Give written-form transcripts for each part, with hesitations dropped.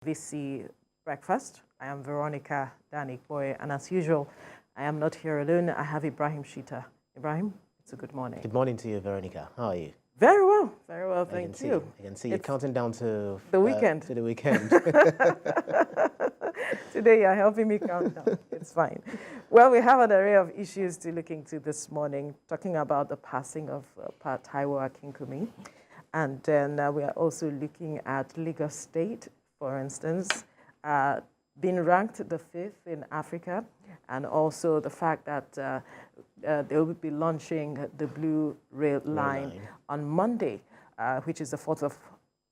TVC Breakfast. I am Veronica Danik Boy, and as usual, I am not here alone. I have Ibrahim Shita. Ibrahim, it's a good morning. Good morning to you, Veronica. How are you? Very well, thank you. I can see you're counting down to the weekend. To the weekend. Today you're helping me count down. It's fine. Well, we have an array of issues to look into this morning, talking about the passing of Taiwo Akinkunmi. And then we are also looking at Lagos State, for instance, being ranked the 5th in Africa, and also the fact that they will be launching the Blue Rail Line on Monday, which is the 4th of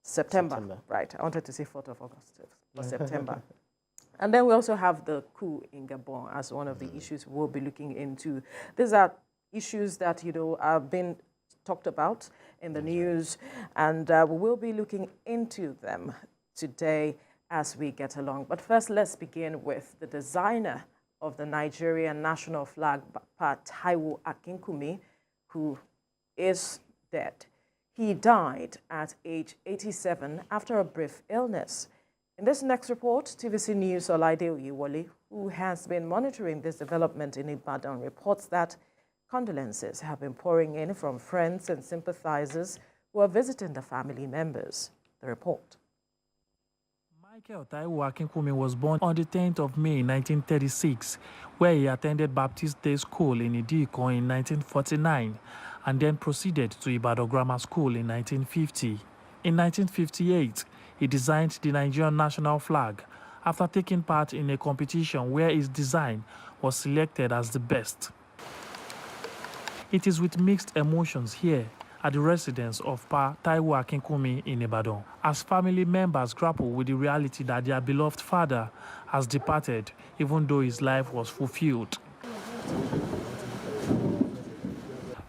September. Right, I wanted to say 4th of August, but September. And then we also have the coup in Gabon as one of the issues we'll be looking into. These are issues that, have been talked about in the news, and we will be looking into them today as we get along. But first, let's begin with the designer of the Nigerian national flag, Taiwo Akinkunmi, who is dead. He died at age 87 after a brief illness. In this next report, TVC News' Olaide Oyewole, who has been monitoring this development in Ibadan, reports that condolences have been pouring in from friends and sympathizers who are visiting the family members. The report. Michael Taiwo Akinkunmi was born on the 10th of May 1936, where he attended Baptist Day School in Idiko in 1949, and then proceeded to Ibadan Grammar School in 1950. In 1958, he designed the Nigerian national flag after taking part in a competition where his design was selected as the best. It is with mixed emotions here at the residence of Pa Taiwo Akinkunmi in Ibadan, as family members grapple with the reality that their beloved father has departed, even though his life was fulfilled.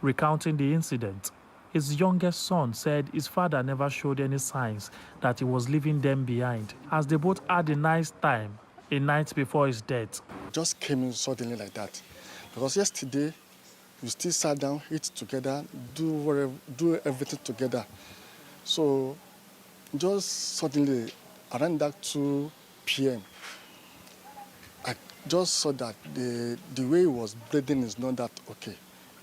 Recounting the incident, his youngest son said his father never showed any signs that he was leaving them behind, as they both had a nice time a night before his death. Just came in suddenly like that, because yesterday we still sat down, eat together, do everything together. So just suddenly around that 2 p.m., I just saw that the way he was bleeding is not that okay.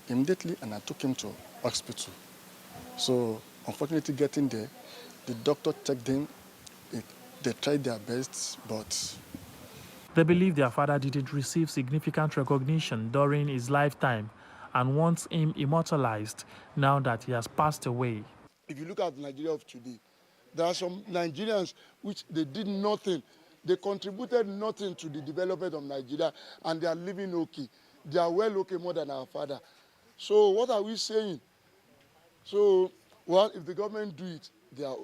Immediately, and I took him to hospital. So unfortunately, getting there, the doctor checked him. They tried their best, but they believe their father didn't receive significant recognition during his lifetime and wants him immortalized now that he has passed away. If you look at Nigeria of today, there are some Nigerians which they did nothing. They contributed nothing to the development of Nigeria, and they are living okay. They are well okay more than our father. So what are we saying? So, well, if the government do it, they are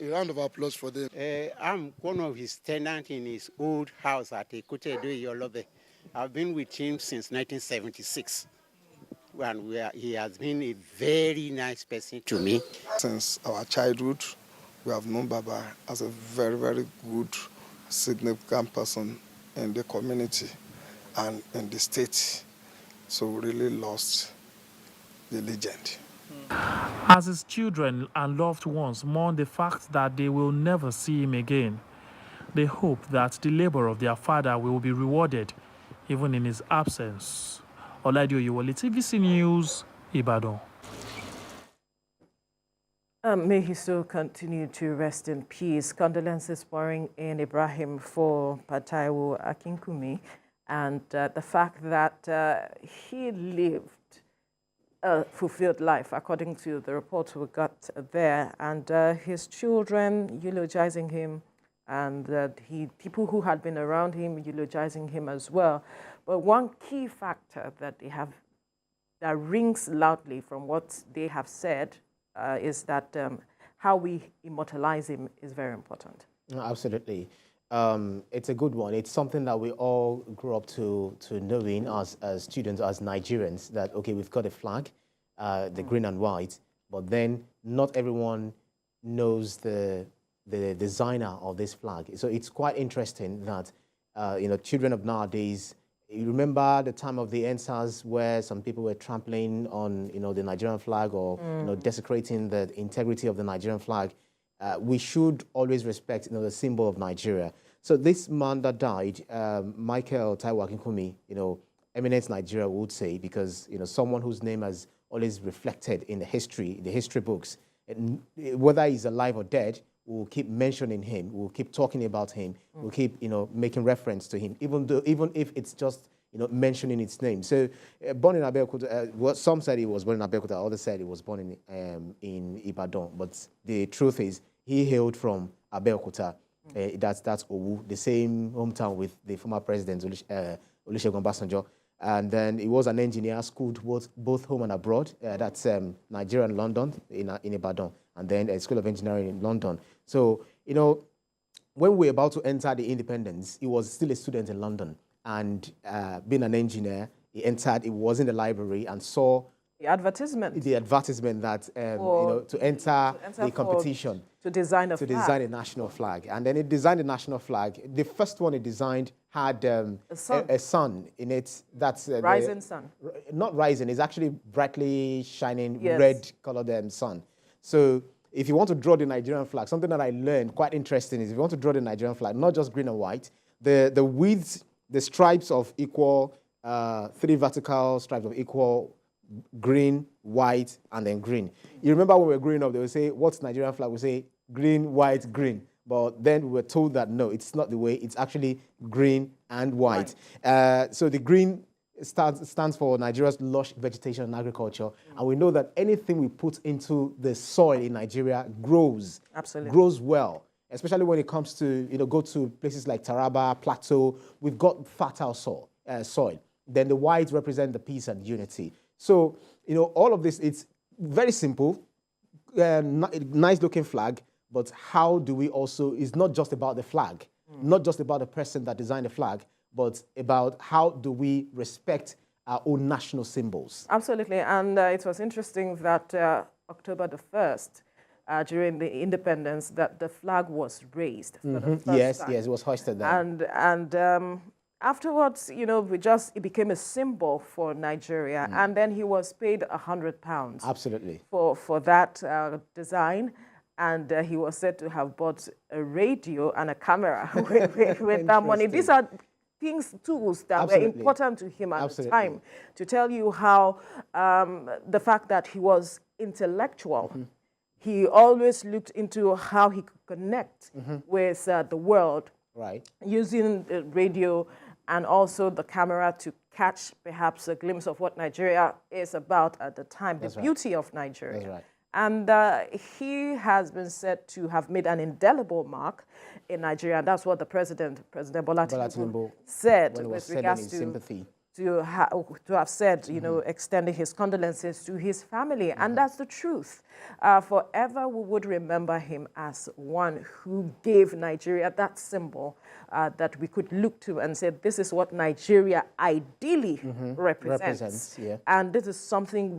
a round of applause for them. I'm one of his tenants in his old house at Olaide Oyewole. I've been with him since 1976. And he has been a very nice person to me. Since our childhood, we have known Baba as a very, very good, significant person in the community and in the state. So we really lost the legend. As his children and loved ones mourn the fact that they will never see him again, they hope that the labor of their father will be rewarded, even in his absence. Olaide Oyewole, TVC News, Ibadan. May he so continue to rest in peace. Condolences pouring in, Ibrahim, for Taiwo Akinkunmi, and the fact that he lived a fulfilled life, according to the report we got there, and his children eulogizing him, and people who had been around him eulogizing him as well. But one key factor that they have that rings loudly from what they have said is that how we immortalize him is very important. Absolutely. It's a good one. It's something that we all grew up to knowing as students, as Nigerians, that, okay, we've got a flag, the green and white, but then not everyone knows the designer of this flag. So it's quite interesting that, children of nowadays, you remember the time of the EndSARS where some people were trampling on, the Nigerian flag or, desecrating the integrity of the Nigerian flag. we should always respect, the symbol of Nigeria. So this man that died, Michael Taiwo Akinkunmi, eminent Nigeria would say, because someone whose name has always reflected in the history books, and whether he's alive or dead, we'll keep mentioning him, we'll keep talking about him, we'll keep making reference to him, even if it's just mentioning its name. So born in Abeokuta, some said he was born in Abeokuta, others said he was born in Ibadan. But the truth is, he hailed from Abeokuta. That's Owu, the same hometown with the former president Olusegun Obasanjo. And then he was an engineer, schooled both home and abroad. That's Nigeria and London in Ibadan, and then a School of Engineering in London. So when we were about to enter the independence, he was still a student in London. And being an engineer, he was in the library and saw the advertisement that to enter the competition to design a national flag. And then he designed a national flag. The first one he designed had a sun in it. That's rising sun. Not rising. It's actually brightly shining red colored sun. So if you want to draw the Nigerian flag, something that I learned quite interesting is if you want to draw the Nigerian flag, not just green and white, the width, the stripes of equal, 3 vertical stripes of equal green, white, and then green. You remember when we were growing up, they would say, what's Nigerian flag? We say green, white, green. But then we were told that, no, it's not the way. It's actually green and white. So the green stands for Nigeria's lush vegetation and agriculture. And we know that anything we put into the soil in Nigeria grows. Absolutely. Grows well. Especially when it comes to, go to places like Taraba, Plateau, we've got fertile soil. Then the whites represent the peace and unity. So, all of this, it's very simple, nice-looking flag, but how do we also, it's not just about the flag, not just about the person that designed the flag, but about how do we respect our own national symbols. Absolutely, and it was interesting that October the 1st, during the independence, that the flag was raised for the first time. Yes, it was hoisted there. And afterwards, it became a symbol for Nigeria. And then he was paid £100. Absolutely. For that design. And he was said to have bought a radio and a camera with that money. These are tools that were important to him at the time, to tell you how the fact that he was intellectual. He always looked into how he could connect with the world, using the radio and also the camera to catch perhaps a glimpse of what Nigeria is about at the time, the beauty of Nigeria. That's right. And he has been said to have made an indelible mark in Nigeria. And that's what the President Bola Tinubu said with regards to sympathy. To have said, extending his condolences to his family. And that's the truth. Forever, we would remember him as one who gave Nigeria that symbol that we could look to and say, this is what Nigeria ideally represents. And this is something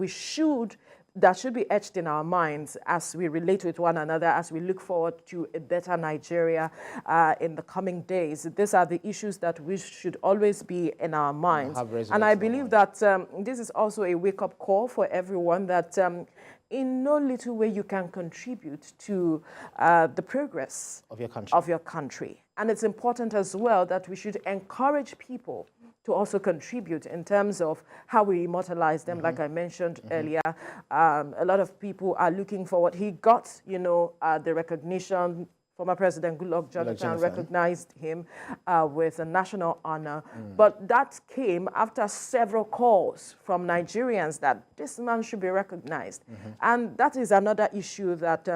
that should be etched in our minds as we relate with one another, as we look forward to a better Nigeria in the coming days. These are the issues that we should always be in our minds. And I believe that this is also a wake-up call for everyone that in no little way you can contribute to the progress of your country. And it's important as well that we should encourage people to also contribute in terms of how we immortalize them, like I mentioned earlier. A lot of people are looking forward. He got, the recognition. Former President Goodluck Jonathan recognized him with a national honor. But that came after several calls from Nigerians that this man should be recognized. And that is another issue that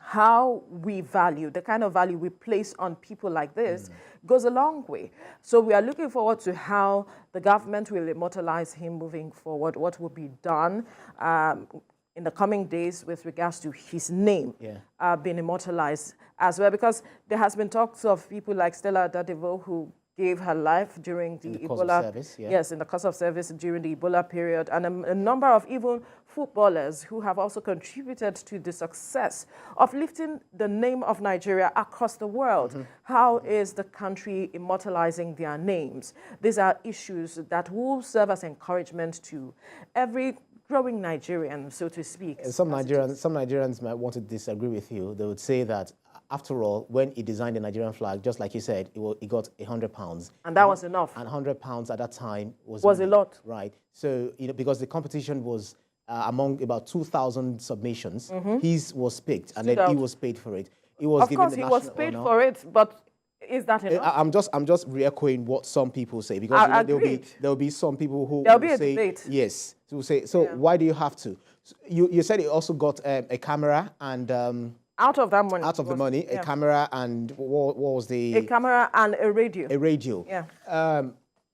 how we value, the kind of value we place on people like this goes a long way. So we are looking forward to how the government will immortalize him moving forward, what will be done in the coming days with regards to his name being immortalized as well, because there has been talks of people like Stella Adadevoh who gave her life during the Ebola service, in the course of service during the Ebola period, and a number of even footballers who have also contributed to the success of lifting the name of Nigeria across the world. How is the country immortalizing their names? These are issues that will serve as encouragement to every growing Nigerian, so to speak. Some Nigerians might want to disagree with you. They would say that, after all, when he designed the Nigerian flag, just like you said, he got £100. And that was enough. And £100 at that time was a lot. Right. So, because the competition was among about 2,000 submissions, his was picked, and then he was paid for it. He was of given course, the he was national paid honor. for it, but is that enough? I'm just re-echoing what some people say, because there'll be some people who there'll be a say debate. Yes. To say so. Yeah. Why do you have to? So you said he also got a camera and out of that money. Out of the money, a camera and what was the? A camera and a radio. A radio. Yeah.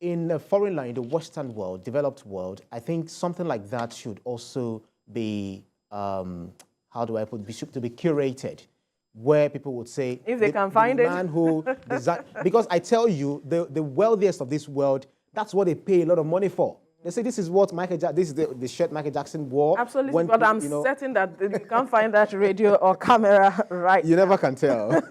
In a foreign land, in the Western world, developed world, I think something like that should also be how do I put it? To be curated, where people would say, if they can find it, man who designed, because I tell you, the wealthiest of this world, that's what they pay a lot of money for. They say this is what this is the shirt Michael Jackson wore. Absolutely, but I'm certain that you can't find that radio or camera right You never can tell.